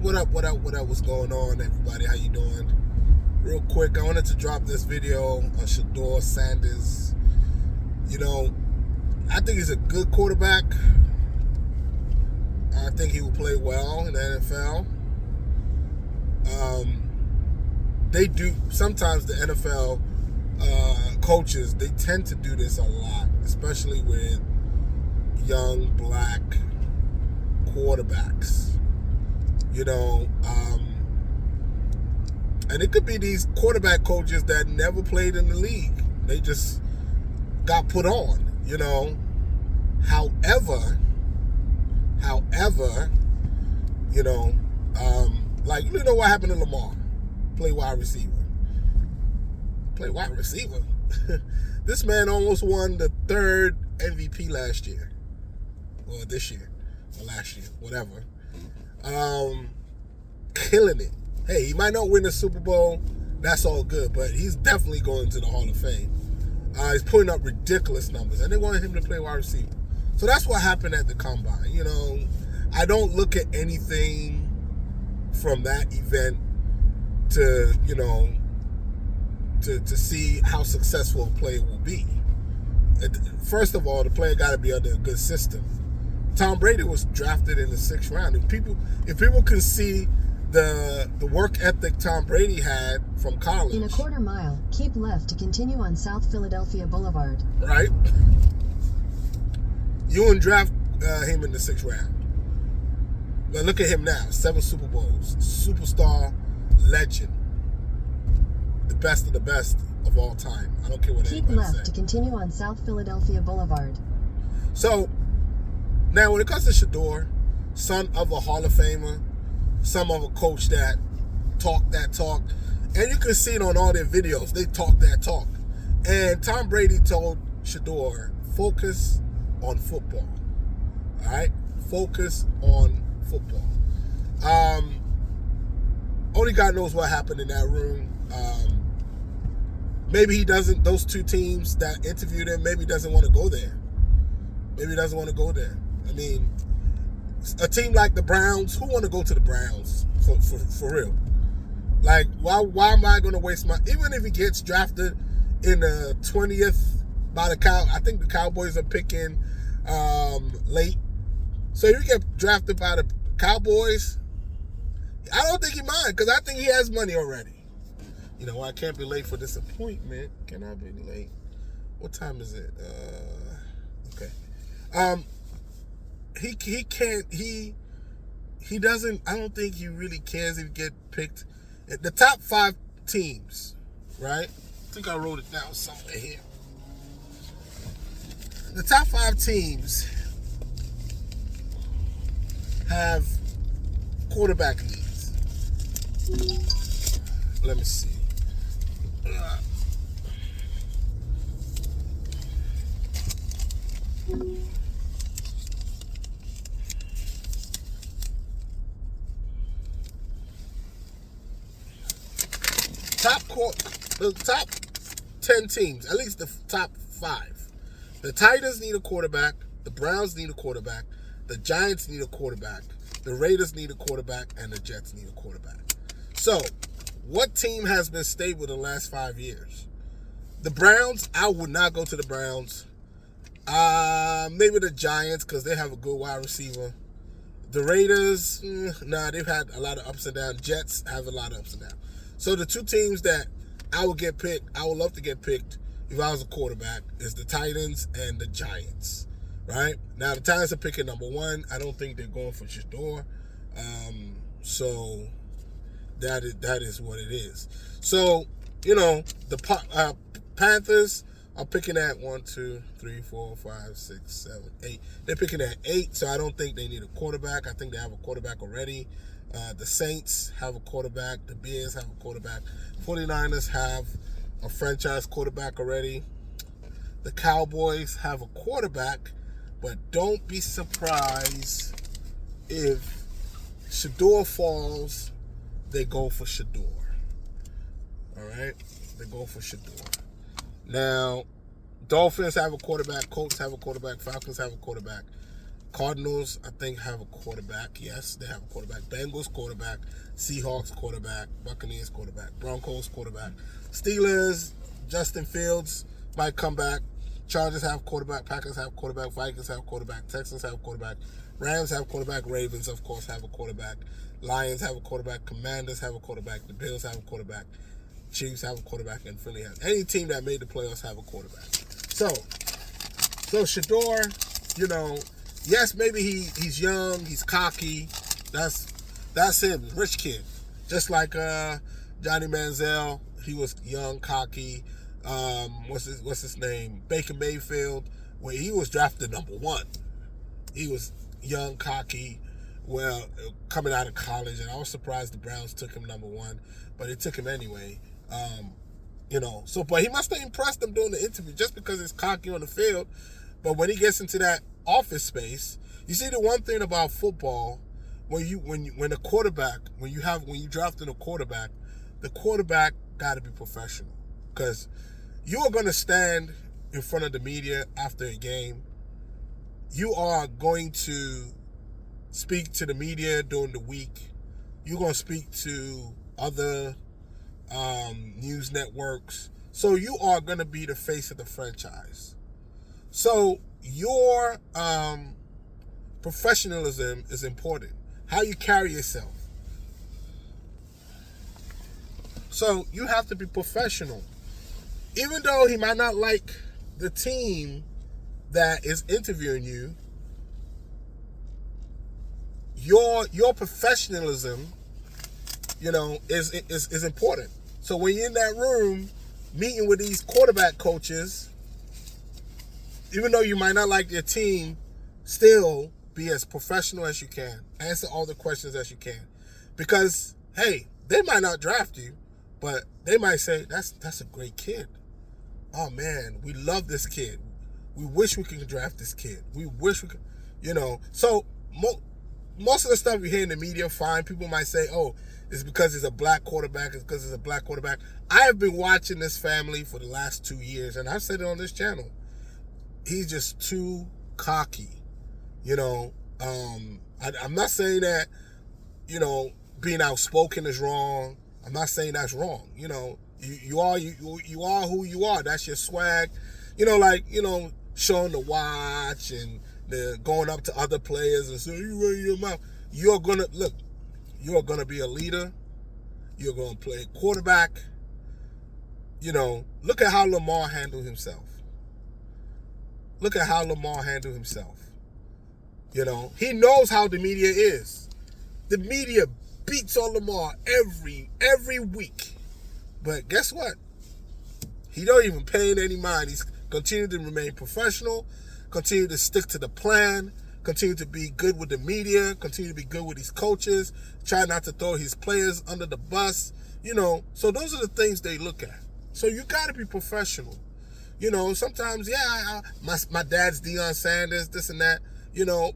What up, what's going on, everybody? How you doing? Real quick, I wanted to drop this video on Sheduer Sanders. You know, I think he's a good quarterback. I think he will play well in the NFL. Sometimes the NFL coaches, they tend to do this a lot, especially with young black quarterbacks. And it could be these quarterback coaches that never played in the league. They just got put on, However, what happened to Lamar? Play wide receiver. This man almost won the third MVP last year. Well, this year. Or last year. Whatever. Killing it. Hey, he might not win the Super Bowl. That's all good. But he's definitely going to the Hall of Fame. He's putting up ridiculous numbers. And they wanted him to play wide receiver. So that's what happened at the Combine. I don't look at anything from that event to see how successful a player will be. First of all, the player got to be under a good system. Tom Brady was drafted in the 6th round. If people can see the work ethic Tom Brady had from college. In a quarter mile, keep left to continue on South Philadelphia Boulevard. Right? You wouldn't draft him in the 6th round. But look at him now. 7 Super Bowls. Superstar, legend. The best of the best of all time. I don't care what anybody says. Keep left to continue on South Philadelphia Boulevard. So, now when it comes to Sheduer, son of a Hall of Famer, son of a coach that talked that talk, and you can see it on all their videos, they talk that talk. And Tom Brady told Sheduer, focus on football. All right? Focus on football. Only God knows what happened in that room. Maybe he doesn't, those 2 teams that interviewed him, maybe doesn't want to go there. I mean, a team like the Browns, who want to go to the Browns for real? Like, why am I going to waste even if he gets drafted in the 20th by I think the Cowboys are picking late. So if you get drafted by the Cowboys, I don't think he mind, because I think he has money already. I can't be late for this appointment. Can I be late? What time is it? Okay. He doesn't, I don't think he really cares if he get picked. The top 5 teams, right? I think I wrote it down somewhere here. The top 5 teams have quarterback needs. Let me see. The top 10 teams, at least the top 5. The Titans need a quarterback. The Browns need a quarterback. The Giants need a quarterback. The Raiders need a quarterback. And the Jets need a quarterback. So, what team has been stable the last 5 years? The Browns, I would not go to the Browns. Maybe the Giants, because they have a good wide receiver. The Raiders, they've had a lot of ups and downs. Jets have a lot of ups and downs. So the 2 teams that I would love to get picked if I was a quarterback, is the Titans and the Giants. Right? Now, the Titans are picking number 1. I don't think they're going for Sheduer. So that is what it is. So, the Panthers are picking at 1, 2, 3, 4, 5, 6, 7, 8. They're picking at 8, so I don't think they need a quarterback. I think they have a quarterback already. The Saints have a quarterback. The Bears have a quarterback. 49ers have a franchise quarterback already. The Cowboys have a quarterback, but don't be surprised if Sheduer falls, they go for Sheduer. All right? They go for Sheduer. Now, Dolphins have a quarterback. Colts have a quarterback. Falcons have a quarterback. Cardinals, I think, have a quarterback. Yes, they have a quarterback. Bengals quarterback. Seahawks quarterback. Buccaneers quarterback. Broncos quarterback. Steelers, Justin Fields might come back. Chargers have quarterback. Packers have quarterback. Vikings have quarterback. Texans have quarterback. Rams have quarterback. Ravens, of course, have a quarterback. Lions have a quarterback. Commanders have a quarterback. The Bills have a quarterback. Chiefs have a quarterback. And Philly has. Any team that made the playoffs have a quarterback. So Sheduer, yes, maybe he's young, he's cocky. That's him, rich kid. Just like Johnny Manziel, he was young, cocky. What's his name? Baker Mayfield, where he was drafted number 1. He was young, cocky, coming out of college, and I was surprised the Browns took him number 1, but they took him anyway. But he must have impressed them during the interview just because he's cocky on the field. But when he gets into that office space, you see the one thing about football, when you drafting a quarterback, the quarterback got to be professional, because you are going to stand in front of the media after a game. You are going to speak to the media during the week. You're going to speak to other news networks. So you are going to be the face of the franchise. So your professionalism is important. How you carry yourself. So you have to be professional. Even though he might not like the team that is interviewing you, your professionalism, is important. So when you're in that room meeting with these quarterback coaches, even though you might not like their team, still be as professional as you can. Answer all the questions as you can. Because, hey, they might not draft you, but they might say, that's a great kid. Oh, man, we love this kid. We wish we could draft this kid. We wish we could, So most of the stuff you hear in the media, fine. People might say, oh, it's because he's a black quarterback. It's because he's a black quarterback. I have been watching this family for the last 2 years, and I've said it on this channel. He's just too cocky. I'm not saying that, being outspoken is wrong. I'm not saying that's wrong. You are who you are. That's your swag. Showing the watch and the going up to other players and saying, you run your mouth. You're gonna be a leader. You're gonna play quarterback. Look at how Lamar handled himself. He knows how the media is. The media beats on Lamar every week. But guess what? He don't even pay any mind. He's continued to remain professional, continue to stick to the plan, continue to be good with the media, continue to be good with his coaches, try not to throw his players under the bus. So those are the things they look at. So you got to be professional. Sometimes, my dad's Deion Sanders, this and that,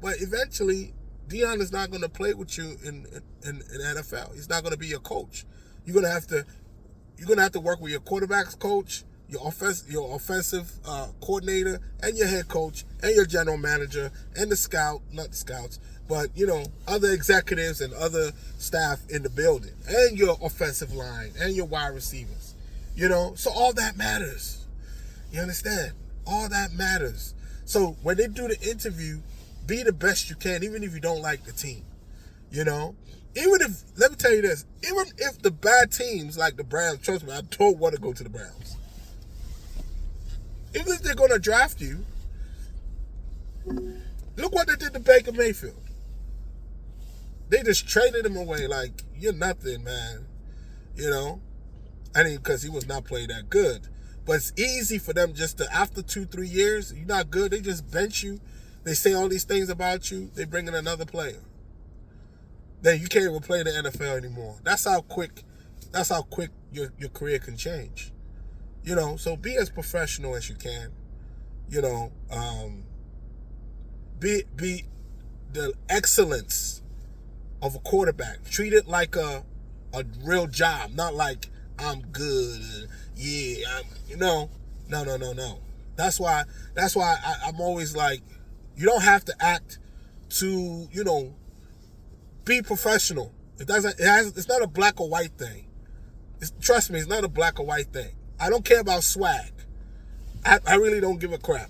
but eventually Deion is not going to play with you in NFL. He's not going to be your coach. You're going to have to work with your quarterback's coach, your offensive coordinator, and your head coach, and your general manager, and not the scouts, but, other executives and other staff in the building, and your offensive line, and your wide receivers, so all that matters. You understand? All that matters. So when they do the interview, be the best you can, even if you don't like the team. Let me tell you this, even if the bad teams like the Browns, trust me, I don't want to go to the Browns. Even if they're going to draft you, look what they did to Baker Mayfield. They just traded him away like, you're nothing, man. Because he was not playing that good. But it's easy for them just to, after 2-3 years, you're not good, they just bench you. They say all these things about you. They bring in another player. Then you can't even play in the NFL anymore. That's how quick your career can change. So be as professional as you can. Be the excellence of a quarterback. Treat it like a real job, not like I'm good. No. That's why I'm always like, you don't have to act to, be professional. It's not a black or white thing. Trust me, it's not a black or white thing. I don't care about swag. I really don't give a crap,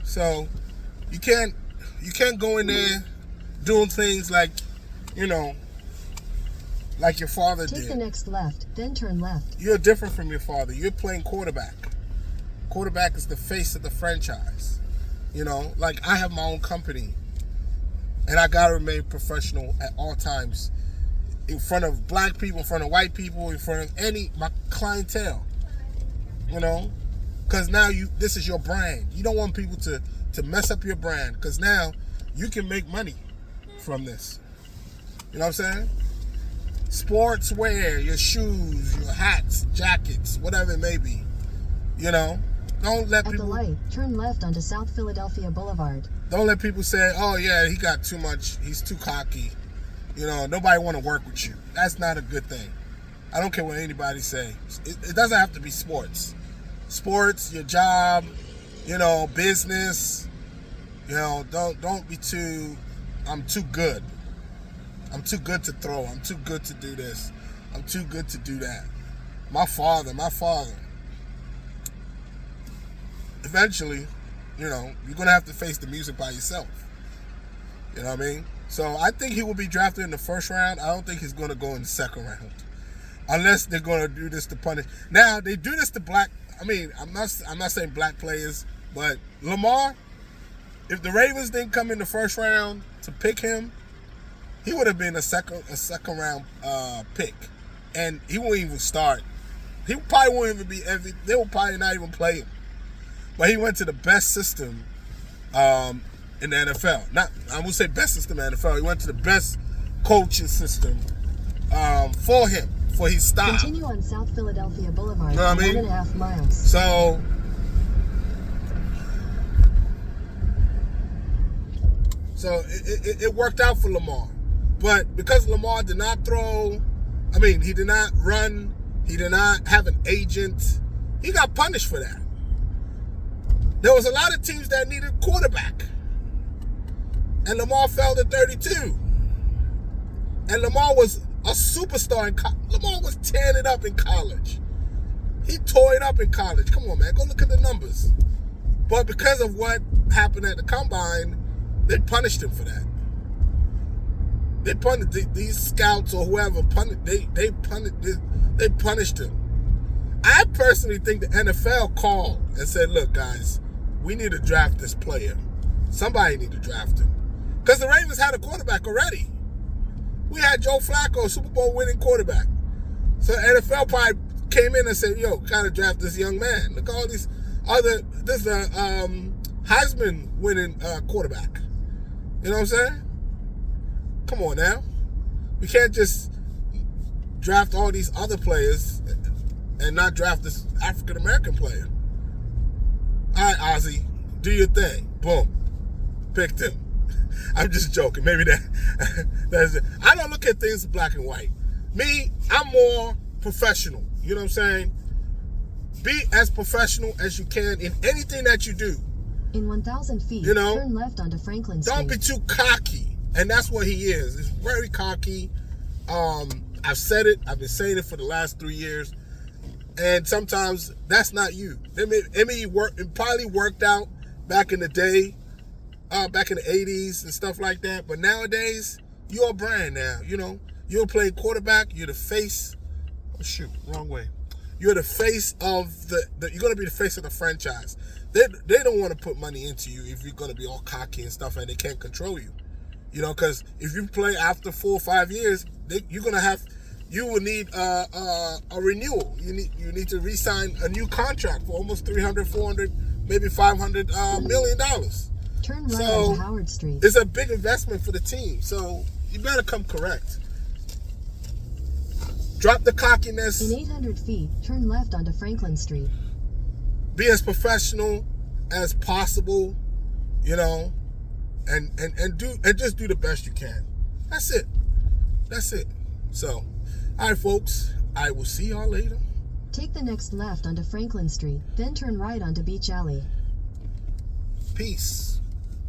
So you can't go in there doing things like your father did. Take the next left, then turn left. You're different from your father. You're playing quarterback. Quarterback is the face of the franchise. Like I have my own company, and I gotta remain professional at all times, in front of black people, in front of white people, in front of my clientele. Because now this is your brand. You don't want people to mess up your brand, because now you can make money from this. You know what I'm saying? Sportswear, your shoes, your hats, jackets, whatever it may be. Don't let people... At the light, turn left onto South Philadelphia Boulevard. Don't let people say, oh yeah, he got too much, he's too cocky. Nobody want to work with you. That's not a good thing. I don't care what anybody say. It doesn't have to be sports. Sports, your job, business. Don't be too, I'm too good. I'm too good to throw. I'm too good to do this. I'm too good to do that. My father. Eventually, you're going to have to face the music by yourself. You know what I mean? So I think he will be drafted in the first round. I don't think he's going to go in the second round. Unless they're going to do this to punish. Now, they do this to black. I'm not saying black players, but Lamar, if the Ravens didn't come in the first round to pick him, he would have been a second round pick, and he won't even start. He probably won't even be. They will probably not even play him. But he went to the best system in the NFL. I would say best system in the NFL. He went to the best coaching system for him, for his style. Continue on South Philadelphia Boulevard, you know what I mean? 1.5 miles. So it worked out for Lamar. But because Lamar did not throw, he did not run, he did not have an agent, he got punished for that. There was a lot of teams that needed a quarterback. And Lamar fell to 32. And Lamar was a superstar in college. Lamar was tearing it up in college. He tore it up in college. Come on, man. Go look at the numbers. But because of what happened at the combine, they punished him for that. They punished these scouts or whoever. They punished him. I personally think the NFL called and said, look, guys, we need to draft this player. Somebody need to draft him. Because the Ravens had a quarterback already. We had Joe Flacco, Super Bowl winning quarterback. So NFL probably came in and said, yo, gotta draft this young man. Look at all these this is a Heisman winning quarterback. You know what I'm saying? Come on now. We can't just draft all these other players and not draft this African-American player. All right, Ozzy, do your thing. Boom. Picked him. I'm just joking. Maybe that's it. I don't look at things black and white. Me, I'm more professional. You know what I'm saying? Be as professional as you can in anything that you do. In 1,000 feet, turn left onto Franklin Street. Don't be too cocky. And that's what he is. He's very cocky. I've said it. I've been saying it for the last 3 years. And sometimes that's not you. It probably worked out back in the day, back in the 80s and stuff like that. But nowadays, you're a brand now. You're playing quarterback. You're the face. Oh, shoot. Wrong way. You're the face of you're going to be the face of the franchise. They don't want to put money into you if you're going to be all cocky and stuff and they can't control you. Because if you play after 4 or 5 years, you will need a renewal. You need to re-sign a new contract for almost $300, $400, maybe $500 million. Turn right onto Howard Street. It's a big investment for the team, so you better come correct. Drop the cockiness. In 800 feet, turn left onto Franklin Street. Be as professional as possible, and just do the best you can. That's it. So, all right, folks. I will see y'all later. Take the next left onto Franklin Street, then turn right onto Beach Alley. Peace.